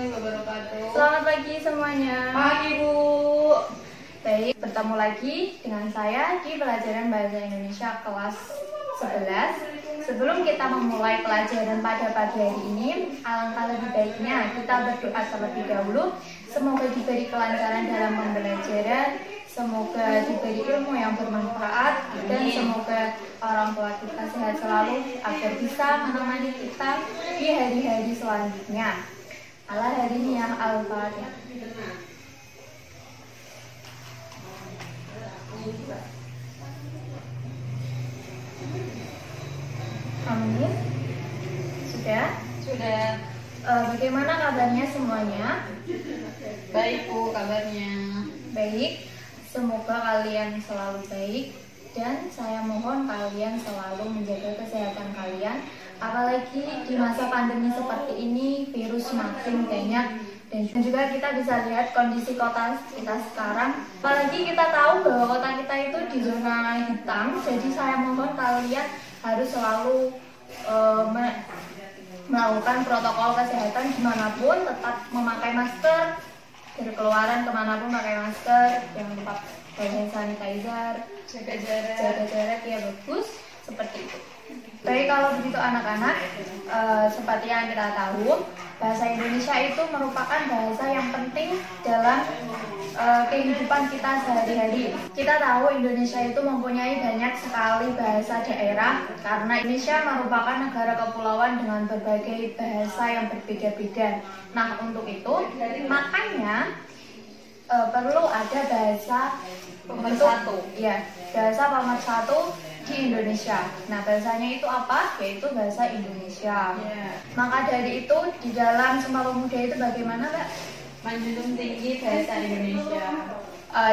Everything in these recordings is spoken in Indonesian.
wabarakatuh. Selamat pagi semuanya. Pagi Bu. Baik, bertemu lagi dengan saya di pelajaran Bahasa Indonesia kelas 11. Sebelum kita memulai pelajaran pada pagi hari ini, alangkah lebih baiknya kita berdoa terlebih dahulu. Semoga diberi kelancaran dalam pembelajaran, semoga diberi ilmu yang bermanfaat, dan semoga orang tua kita sehat selalu agar bisa menemani kita di hari-hari selanjutnya. Ala hari ini yang Al-Fatihah. Amin. Sudah? Sudah. Bagaimana kabarnya semuanya? Baik Bu kabarnya. Baik. Semoga kalian selalu baik dan saya mohon kalian selalu menjaga kesehatan kalian. Apalagi di masa pandemi seperti ini, virus makin banyak dan juga kita bisa lihat kondisi kota kita sekarang. Apalagi kita tahu bahwa kota kita itu di zona hitam, jadi saya mohon kalian harus selalu melakukan protokol kesehatan dimanapun, tetap memakai masker, berkeluaran kemanapun pakai masker, jangan lupa hand sanitizer, Jaga jarak. jaga jarak ya bagus, seperti itu. Baik, kalau begitu anak-anak, seperti yang kita tahu, bahasa Indonesia itu merupakan bahasa yang penting dalam kehidupan kita sehari-hari. Kita tahu Indonesia itu mempunyai banyak sekali bahasa daerah karena Indonesia merupakan negara kepulauan dengan berbagai bahasa yang berbeda-beda. Nah, untuk itu makanya perlu ada bahasa Pemersatu. Ya, bahasa pemersatu di Indonesia. Nah, bahasanya itu apa? Yaitu bahasa Indonesia. Ya. Maka dari itu di dalam Sumpah Pemuda itu bagaimana, Mbak? Menjunjung tinggi bahasa Indonesia.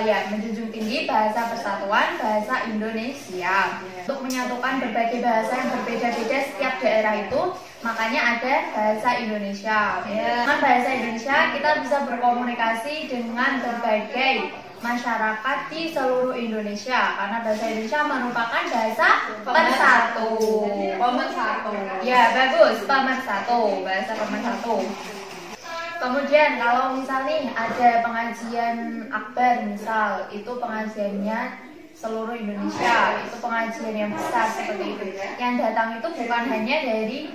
Ya, menjunjung tinggi bahasa persatuan bahasa Indonesia. Untuk menyatukan berbagai bahasa yang berbeda-beda setiap daerah itu, makanya ada bahasa Indonesia. Dengan bahasa Indonesia kita bisa berkomunikasi dengan berbagai masyarakat di seluruh Indonesia karena bahasa Indonesia merupakan bahasa pemersatu. Pemersatu. Ya, bagus, pemersatu, bahasa pemersatu. Kemudian kalau misal nih ada pengajian akbar misal, itu pengajiannya seluruh Indonesia, itu pengajian yang besar seperti itu. Yang datang itu bukan hanya dari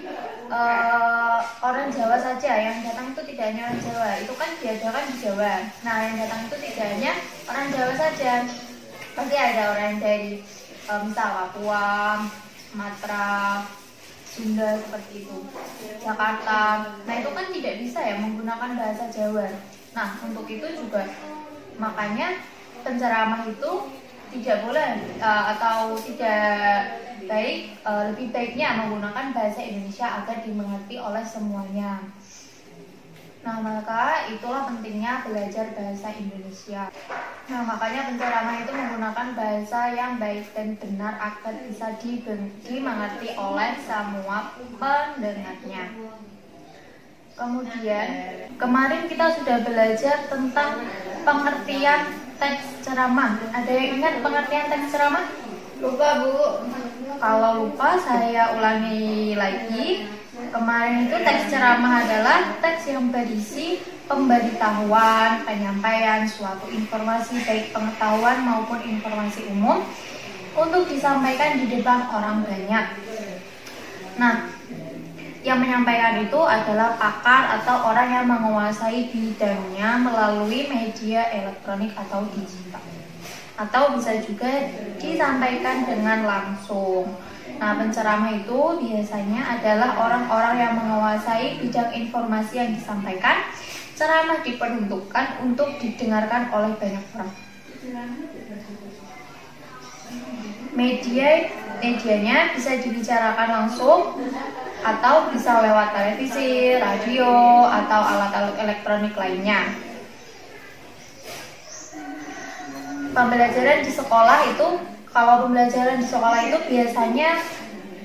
orang Jawa saja, yang datang itu tidak hanya orang Jawa, itu kan diadakan di Jawa. Nah, yang datang itu tidak hanya orang Jawa saja, pasti ada orang dari misal Papua, Sumatera, Sunda seperti itu, Jakarta. Nah, itu kan tidak bisa ya menggunakan bahasa Jawa. Nah, untuk itu juga makanya penceramah itu tidak boleh atau tidak baik, lebih baiknya menggunakan bahasa Indonesia agar dimengerti oleh semuanya. Nah, maka itulah pentingnya belajar bahasa Indonesia. Nah, makanya penceramah itu menggunakan bahasa yang baik dan benar agar bisa dimengerti oleh semua pendengarnya. Kemudian, kemarin kita sudah belajar tentang pengertian teks ceramah. Ada yang ingat pengertian teks ceramah? Lupa Bu. Kalau lupa saya ulangi lagi. Kemarin itu teks ceramah adalah teks yang berisi pemberitahuan, penyampaian suatu informasi baik pengetahuan maupun informasi umum untuk disampaikan di depan orang banyak. Nah, yang menyampaikan itu adalah pakar atau orang yang menguasai bidangnya melalui media elektronik atau digital. Atau bisa juga disampaikan dengan langsung. Nah, penceramah itu biasanya adalah orang-orang yang menguasai bidang informasi yang disampaikan. Ceramah diperuntukkan untuk didengarkan oleh banyak orang. Medianya bisa dibicarakan langsung atau bisa lewat televisi, radio, atau alat-alat elektronik lainnya. Pembelajaran di sekolah itu, kalau pembelajaran di sekolah itu biasanya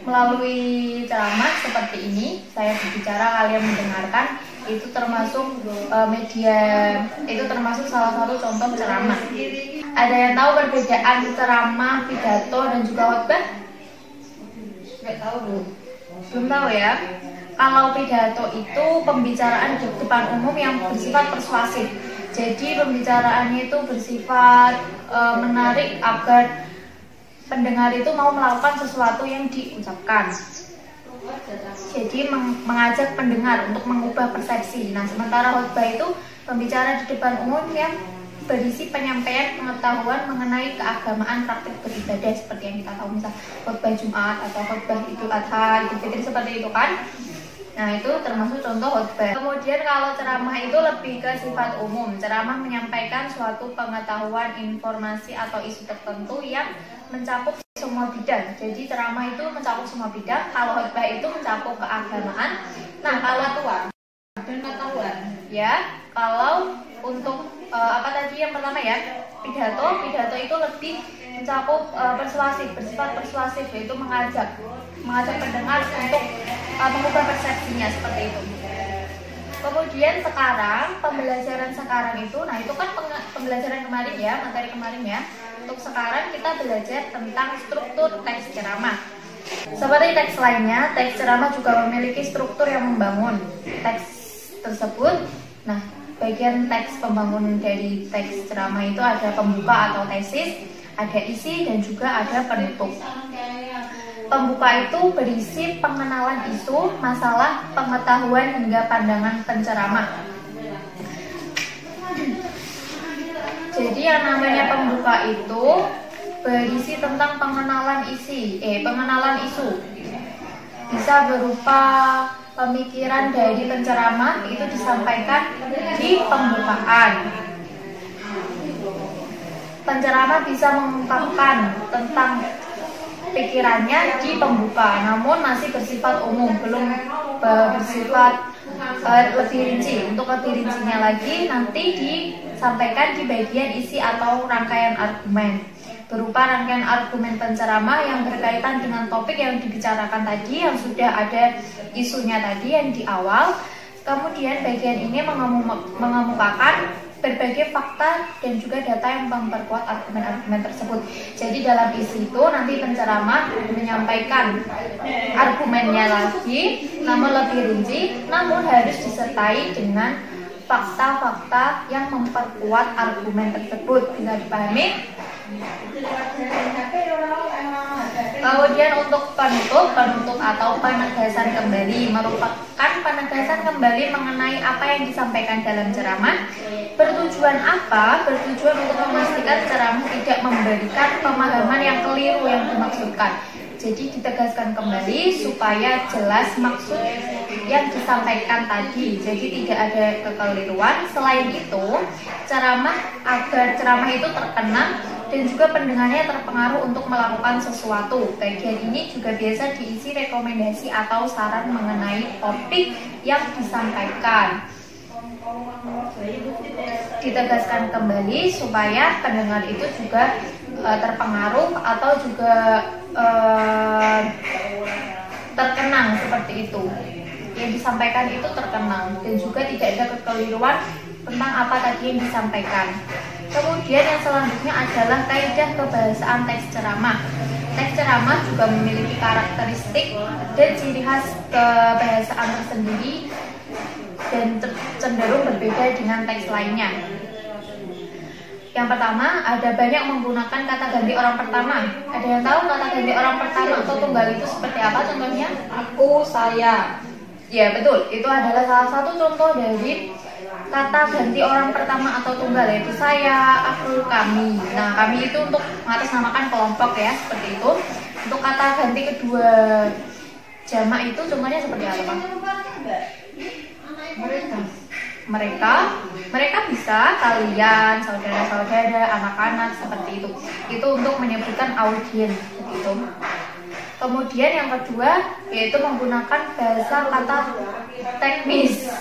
melalui ceramah seperti ini, saya berbicara, kalian mendengarkan, itu termasuk media, itu termasuk salah satu contoh ceramah. Ada yang tahu perbedaan ceramah, pidato, dan juga khotbah? Nggak tahu Bu. Belum tahu ya? Kalau pidato itu pembicaraan di depan umum yang bersifat persuasif. Jadi pembicaraannya itu bersifat menarik agar pendengar itu mau melakukan sesuatu yang diucapkan. Jadi mengajak pendengar untuk mengubah persepsi. Nah, sementara khotbah itu pembicara di depan umum yang berisi penyampaian pengetahuan mengenai keagamaan praktik beribadah seperti yang kita tahu, misal khotbah Jumat atau khotbah Idul Adha, Idul Fitri, seperti itu kan. Nah, itu termasuk contoh khotbah. Kemudian kalau ceramah itu lebih ke sifat umum. Ceramah menyampaikan suatu pengetahuan, informasi atau isu tertentu yang mencakup semua bidang. Jadi ceramah itu mencakup semua bidang. Kalau khotbah itu mencakup keagamaan. Nah, kalau pengetahuan. Ya, kalau untuk apa tadi yang pertama ya, pidato itu lebih mencakup persuasif, bersifat persuasif, yaitu mengajak pendengar untuk mengubah persepsinya seperti itu. Kemudian sekarang pembelajaran sekarang itu, nah itu kan pembelajaran kemarin ya, materi kemarin ya. Untuk sekarang kita belajar tentang struktur teks ceramah. Seperti teks lainnya, teks ceramah juga memiliki struktur yang membangun teks tersebut. Nah, bagian teks pembangunan dari teks ceramah itu ada pembuka atau tesis, ada isi, dan juga ada penutup. Pembuka itu berisi pengenalan isu, masalah, pengetahuan, hingga pandangan penceramah. Jadi yang namanya pembuka itu berisi tentang pengenalan isu. Bisa berupa pemikiran dari penceramah, itu disampaikan di pembukaan. Penceramah bisa mengungkapkan tentang pikirannya di pembuka, namun masih bersifat umum, belum bersifat lebih rinci. Untuk lebih rincinya lagi nanti disampaikan di bagian isi atau rangkaian argumen, berupa rangkaian argumen penceramah yang berkaitan dengan topik yang dibicarakan tadi, yang sudah ada isunya tadi yang di awal. Kemudian bagian ini mengemukakan berbagai fakta dan juga data yang memperkuat argumen-argumen tersebut. Jadi dalam isi itu nanti penceramah menyampaikan argumennya lagi, namun lebih rinci, namun harus disertai dengan fakta-fakta yang memperkuat argumen tersebut. Bisa dipahami? Kemudian untuk penutup atau penegasan kembali merupakan penegasan kembali mengenai apa yang disampaikan dalam ceramah. Bertujuan apa? Bertujuan untuk memastikan ceramah tidak memberikan pemahaman yang keliru yang dimaksudkan. Jadi ditegaskan kembali supaya jelas maksud yang disampaikan tadi. Jadi tidak ada kekeliruan. Selain itu, agar ceramah itu terkenang dan juga pendengarnya terpengaruh untuk melakukan sesuatu. Bagian ini juga biasa diisi rekomendasi atau saran mengenai topik yang disampaikan. Ditegaskan kembali supaya pendengar itu juga terpengaruh atau juga terkenang, seperti itu. Yang disampaikan itu terkenang dan juga tidak ada kekeliruan tentang apa tadi yang disampaikan. Kemudian yang selanjutnya adalah kaidah kebahasaan teks ceramah. Teks ceramah juga memiliki karakteristik dan ciri khas kebahasaan tersendiri dan cenderung berbeda dengan teks lainnya. Yang pertama, ada banyak menggunakan kata ganti orang pertama. Ada yang tahu kata ganti orang pertama atau tunggal itu seperti apa contohnya? Aku, saya. Ya, betul. Itu adalah salah satu contoh dari kata ganti orang pertama atau tunggal, yaitu saya, aku, kami. Nah, kami itu untuk mengatasnamakan kelompok ya, seperti itu. Untuk kata ganti kedua jamak itu contohnya seperti apa? Mereka bisa, kalian, saudara-saudara, anak-anak, seperti itu. Itu untuk menyebutkan audiens, begitu. Kemudian yang kedua yaitu menggunakan bahasa kata teknis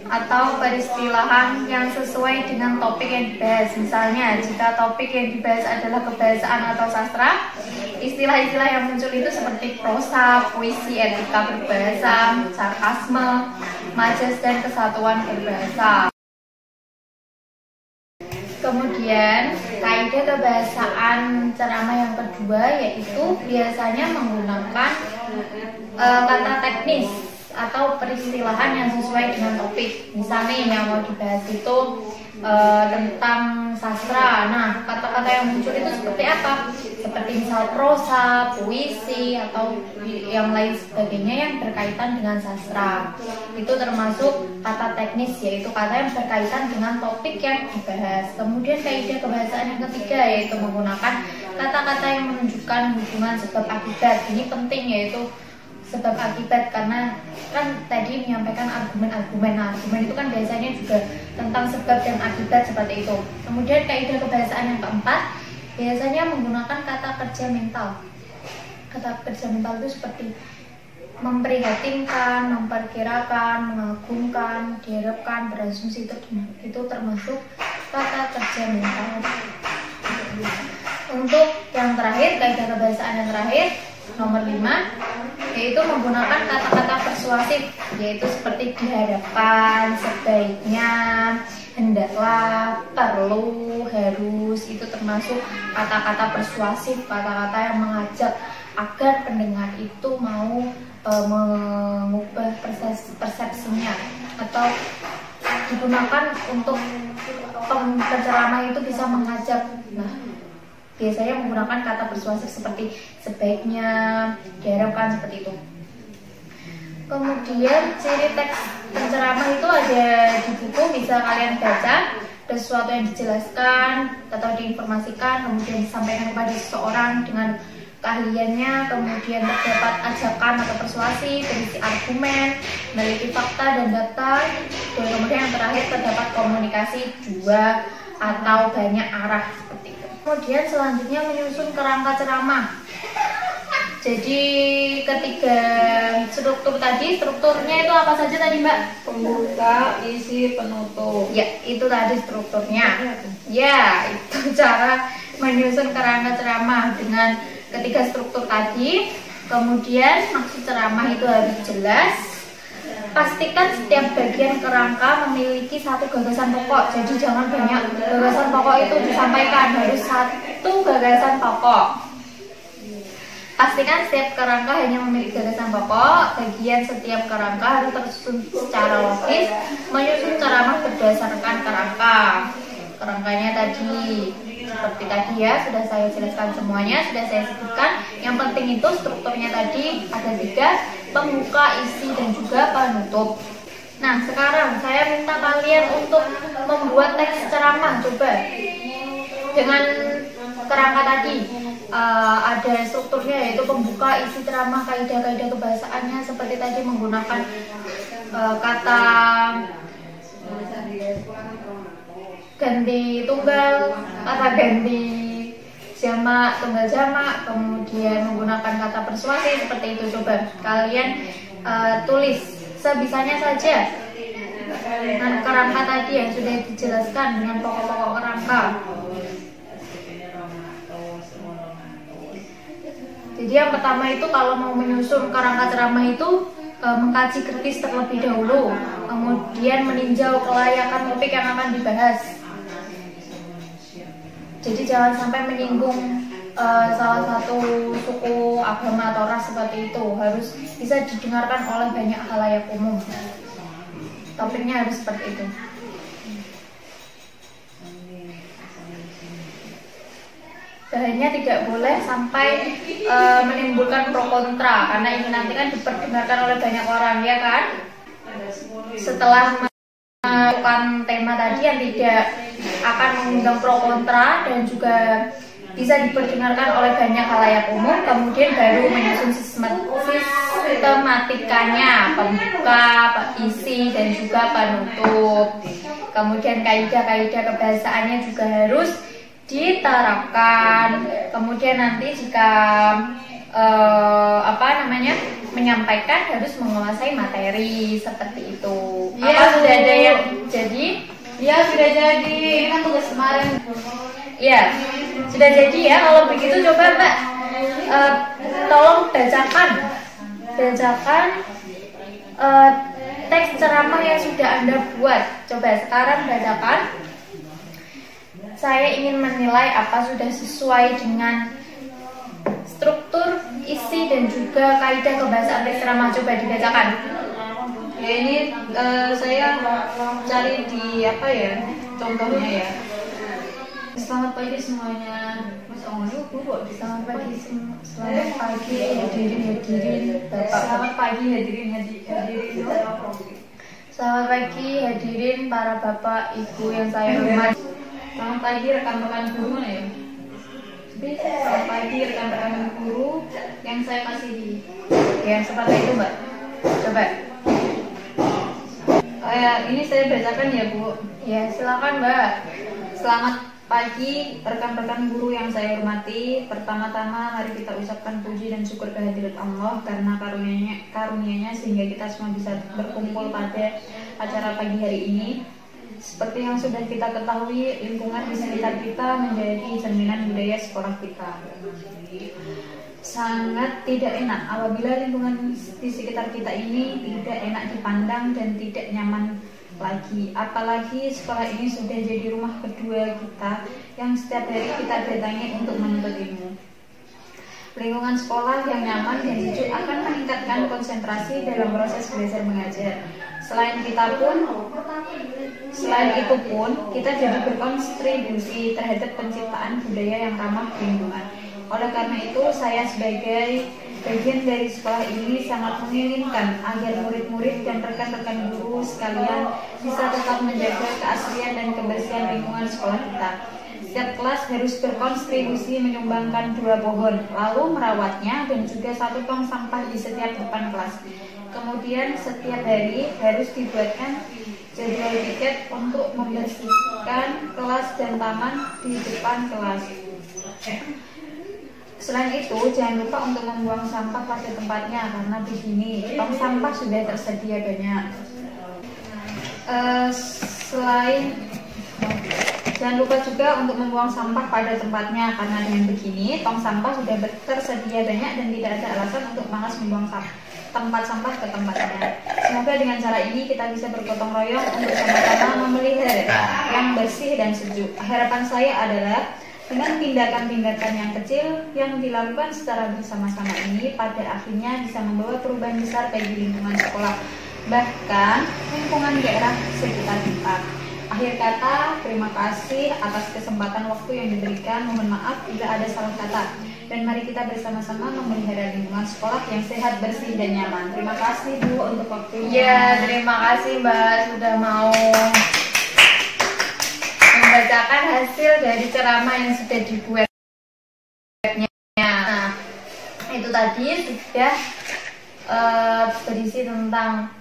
atau peristilahan yang sesuai dengan topik yang dibahas. Misalnya, jika topik yang dibahas adalah kebahasaan atau sastra, istilah-istilah yang muncul itu seperti prosa, puisi, etika berbahasa, sarkasme, majas, dan kesatuan berbahasa. Kemudian, kaidah kebahasaan ceramah yang kedua yaitu biasanya menggunakan kata teknis atau peristilahan yang sesuai dengan topik. Misalnya yang mau dibahas itu tentang sastra. Nah, kata-kata yang muncul itu seperti apa? Seperti misal prosa, puisi, atau yang lain sebagainya yang berkaitan dengan sastra. Itu termasuk kata teknis, yaitu kata yang berkaitan dengan topik yang dibahas. Kemudian kaidah kebahasaan yang ketiga, yaitu menggunakan kata-kata yang menunjukkan hubungan sebab akibat. Ini penting, yaitu sebab akibat, karena kan tadi menyampaikan argumen-argumen. Nah, argumen itu kan biasanya juga tentang sebab dan akibat seperti itu. Kemudian kaidah kebahasaan yang keempat, biasanya menggunakan kata kerja mental. Kata kerja mental itu seperti memprihatinkan, memperkirakan, mengagumkan, diharapkan, berasumsi, itu termasuk kata kerja mental. Untuk yang terakhir, kaidah kebahasaan yang terakhir nomor 5, yaitu menggunakan kata-kata persuasif, yaitu seperti diharapkan, sebaiknya, hendaklah, perlu, harus. Itu termasuk kata-kata persuasif, kata-kata yang mengajak agar pendengar itu mau mengubah persepsinya, atau digunakan untuk penceramah itu bisa mengajak. Nah, biasanya menggunakan kata persuasif seperti sebaiknya, diharapkan, seperti itu. Kemudian ciri teks penceramah itu ada di buku, bisa kalian baca. Ada sesuatu yang dijelaskan atau diinformasikan, kemudian disampaikan kepada seseorang dengan keahliannya, kemudian terdapat ajakan atau persuasi, berisi argumen, memiliki fakta dan data, dan kemudian yang terakhir terdapat komunikasi juga atau banyak arah, seperti itu. Kemudian selanjutnya menyusun kerangka ceramah. Jadi ketiga struktur tadi, strukturnya itu apa saja tadi Mbak? Pembuka, isi, penutup. Ya, itu tadi strukturnya. Ya, itu cara menyusun kerangka ceramah dengan ketiga struktur tadi. Kemudian maksud ceramah itu harus jelas. Pastikan setiap bagian kerangka memiliki satu gagasan pokok. Jadi jangan banyak gagasan pokok itu disampaikan, harus satu gagasan pokok. Pastikan setiap kerangka hanya memiliki gagasan pokok. Bagian setiap kerangka harus tersusun secara logis. Menyusun ceramah berdasarkan kerangka. Kerangkanya tadi seperti tadi ya, sudah saya jelaskan semuanya, sudah saya sebutkan. Yang penting itu strukturnya tadi ada 3, pembuka, isi, dan juga penutup. Nah, sekarang saya minta kalian untuk membuat teks ceramah. Coba dengan kerangka tadi. Ada strukturnya, yaitu pembuka, isi ceramah, kaidah-kaidah kebahasaannya seperti tadi menggunakan kata ganti tunggal, kata ganti jamak, tunggal jamak, kemudian menggunakan kata persuasi seperti itu. Coba kalian tulis sebisanya saja dengan kerangka tadi yang sudah dijelaskan dengan pokok-pokok kerangka. Jadi yang pertama itu kalau mau menyusun kerangka ceramah itu mengkaji kritis terlebih dahulu, kemudian meninjau kelayakan topik yang akan dibahas. Jadi jangan sampai menyinggung salah satu suku, agama atau ras seperti itu. Harus bisa didengarkan oleh banyak khalayak umum. Topiknya harus seperti itu. Bahannya tidak boleh sampai menimbulkan pro kontra, karena ini nanti kan diperdengarkan oleh banyak orang, ya kan? Setelah melakukan tema tadi yang tidak akan mengundang pro kontra dan juga bisa diperdengarkan oleh banyak khalayak umum, kemudian baru menyusun sistematikanya, pembuka, isi, dan juga penutup. Kemudian kaidah-kaidah kebahasaannya juga harus diterapkan. Kemudian nanti jika menyampaikan harus menguasai materi seperti itu. Ya, apa sudah ada yang jadi? Ya, sudah jadi. Ini kan tugas kemarin. Ya, sudah jadi ya. Kalau begitu coba Mbak tolong bacakan teks ceramah yang sudah Anda buat. Coba sekarang bacakan. Saya ingin menilai apa sudah sesuai dengan struktur isi dan juga kaidah kebahasaan teks ceramah, coba dibacakan. Ya ini saya cari di apa ya contohnya ya. Selamat pagi semuanya. Mas Onglu kok Selamat pagi, selamat pagi hadirin Bapak. Selamat pagi hadirin. Selamat pagi hadirin para bapak ibu yang saya hormati. Selamat pagi rekan-rekan guru ya. Selamat pagi rekan-rekan guru yang saya kasihi. Ya seperti itu Mbak. Coba. Ini saya bacakan ya Bu. Ya silakan Mbak. Selamat pagi rekan-rekan guru yang saya hormati. Pertama-tama mari kita ucapkan puji dan syukur kehadirat Allah karena karunia-Nya sehingga kita semua bisa berkumpul pada acara pagi hari ini. Seperti yang sudah kita ketahui, lingkungan di sekitar kita menjadi cerminan budaya sekolah kita. Sangat tidak enak apabila lingkungan di sekitar kita ini tidak enak dipandang dan tidak nyaman lagi. Apalagi sekolah ini sudah jadi rumah kedua kita yang setiap hari kita datangi untuk menuntut ilmu. Lingkungan sekolah yang nyaman dan sejuk akan meningkatkan konsentrasi dalam proses belajar mengajar. Selain itu pun kita jadi berkontribusi terhadap penciptaan budaya yang ramah lingkungan. Oleh karena itu, saya sebagai bagian dari sekolah ini sangat menginginkan agar murid-murid dan rekan-rekan guru sekalian bisa tetap menjaga keaslian dan kebersihan lingkungan sekolah kita. Setiap kelas harus berkontribusi menyumbangkan 2 pohon, lalu merawatnya dan juga 1 tong sampah di setiap depan kelas. Kemudian setiap hari harus dibuatkan jadwal piket untuk membersihkan kelas dan taman di depan kelas. Selain itu, jangan lupa untuk membuang sampah pada tempatnya karena di sini tong sampah sudah tersedia banyak. Jangan lupa juga untuk membuang sampah pada tempatnya karena dengan begini tong sampah sudah tersedia banyak dan tidak ada alasan untuk malas membuang tempat sampah ke tempatnya. Semoga dengan cara ini kita bisa bergotong royong untuk sama-sama memelihara yang bersih dan sejuk. Harapan saya adalah dengan tindakan-tindakan yang kecil yang dilakukan secara bersama-sama ini pada akhirnya bisa membawa perubahan besar bagi lingkungan sekolah, bahkan lingkungan daerah sekitar kita. Akhir kata, terima kasih atas kesempatan waktu yang diberikan. Mohon maaf bila ada salah kata. Dan mari kita bersama-sama memelihara lingkungan sekolah yang sehat, bersih, dan nyaman. Terima kasih Bu untuk waktunya. Ya, terima kasih Mbak sudah mau membacakan hasil dari ceramah yang sudah dibuatnya. Nah, itu tadi sudah berisi tentang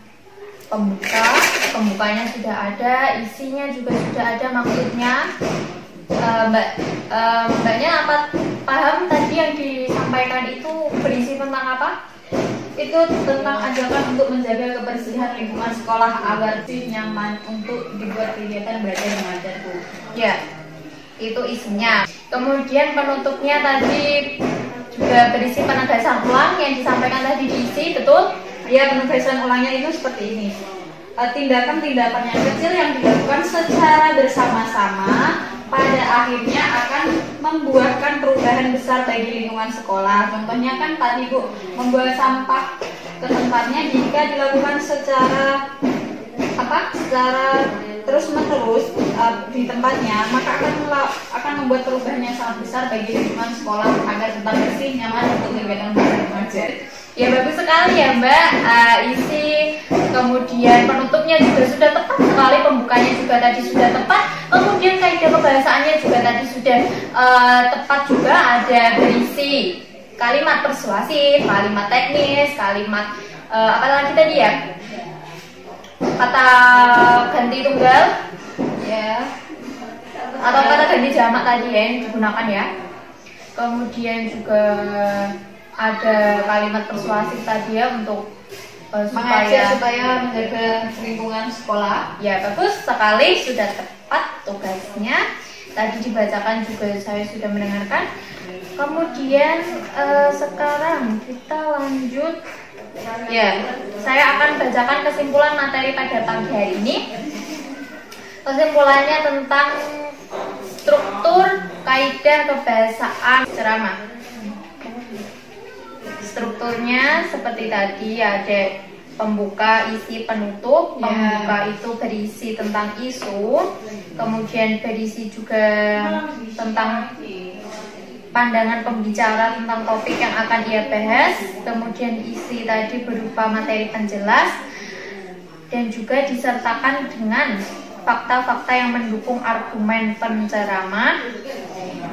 pembukanya sudah ada, isinya juga sudah ada, maksudnya mbaknya apa paham tadi yang disampaikan itu berisi tentang apa? Itu tentang ajakan untuk menjaga kebersihan lingkungan sekolah agar nyaman untuk dibuat kegiatan belajar mengajar Bu. Ya, itu isinya. Kemudian penutupnya tadi juga berisi penegasan ulang yang disampaikan tadi diisi, betul? Ya, penugasan ulangnya itu seperti ini. Tindakan-tindakan yang kecil yang dilakukan secara bersama-sama pada akhirnya akan membuahkan perubahan besar bagi lingkungan sekolah. Contohnya kan tadi Bu, membuang sampah ke tempatnya jika dilakukan secara terus-menerus di tempatnya, maka akan membuat perubahan yang sangat besar bagi lingkungan sekolah agar tetap bersih, nyaman untuk kegiatan belajar mengajar. Ya bagus sekali ya Mbak, isi kemudian penutupnya juga sudah tepat sekali, pembukanya juga tadi sudah tepat, kemudian kaidah kebahasaannya juga tadi sudah tepat juga, ada berisi kalimat persuasif, kalimat teknis, kalimat apa lagi tadi ya, kata ganti tunggal ya, atau kata ganti jamak tadi ya yang digunakan ya. Kemudian juga ada kalimat persuasif tadi ya untuk supaya menjaga lingkungan sekolah. Ya bagus sekali, sudah tepat tugasnya. Tadi dibacakan juga saya sudah mendengarkan. Kemudian sekarang kita lanjut. Ya, saya akan bacakan kesimpulan materi pada pagi hari ini. Kesimpulannya tentang struktur kaidah kebahasaan ceramah. Strukturnya seperti tadi, ada pembuka, isi, penutup. Pembuka itu berisi tentang isu, kemudian berisi juga tentang pandangan pembicara tentang topik yang akan dia bahas. Kemudian isi tadi berupa materi penjelas dan juga disertakan dengan fakta-fakta yang mendukung argumen penceramah.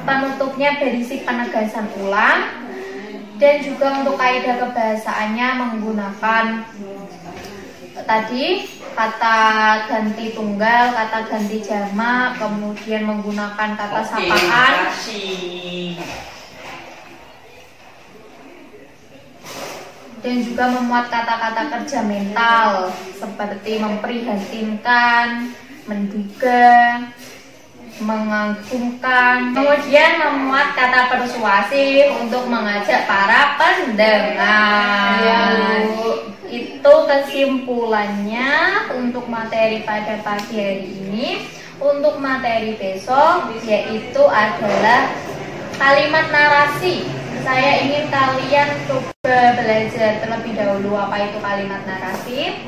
Penutupnya berisi penegasan ulang. Dan juga untuk kaidah kebahasaannya menggunakan tadi kata ganti tunggal, kata ganti jamak, kemudian menggunakan kata sapaan. Dan juga memuat kata-kata kerja mental seperti memprihatinkan, menduga, mengagumkan. Kemudian memuat kata persuasif untuk mengajak para pendengar. Itu kesimpulannya untuk materi pada pagi hari ini. Untuk materi besok yaitu adalah kalimat narasi. Saya ingin kalian coba belajar terlebih dahulu apa itu kalimat narasi.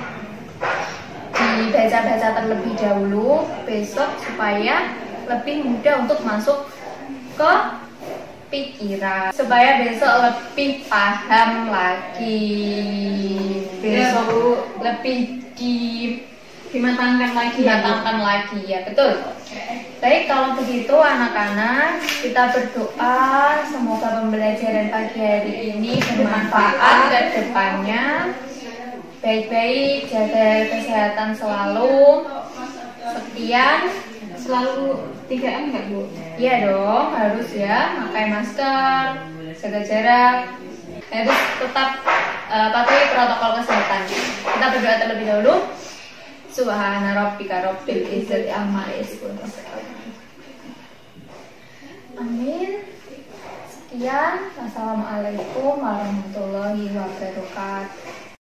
Dibaca-baca terlebih dahulu besok supaya lebih mudah untuk masuk ke pikiran, supaya besok lebih paham lagi, besok lebih dimatangkan lagi ya, betul. Baik, kalau begitu anak-anak, kita berdoa semoga pembelajaran pagi hari ini bermanfaat ke depannya. Baik-baik, jaga kesehatan selalu. Sekian. Selalu 3M nggak Bu? Iya dong, harus ya. Pakai masker, jaga jarak, harus tetap patuhi protokol kesehatan. Kita berdoa terlebih dahulu. Subhana rabbika rabbil izzati amma yasifun. Amin. Sekian. Wassalamualaikum warahmatullahi wabarakatuh.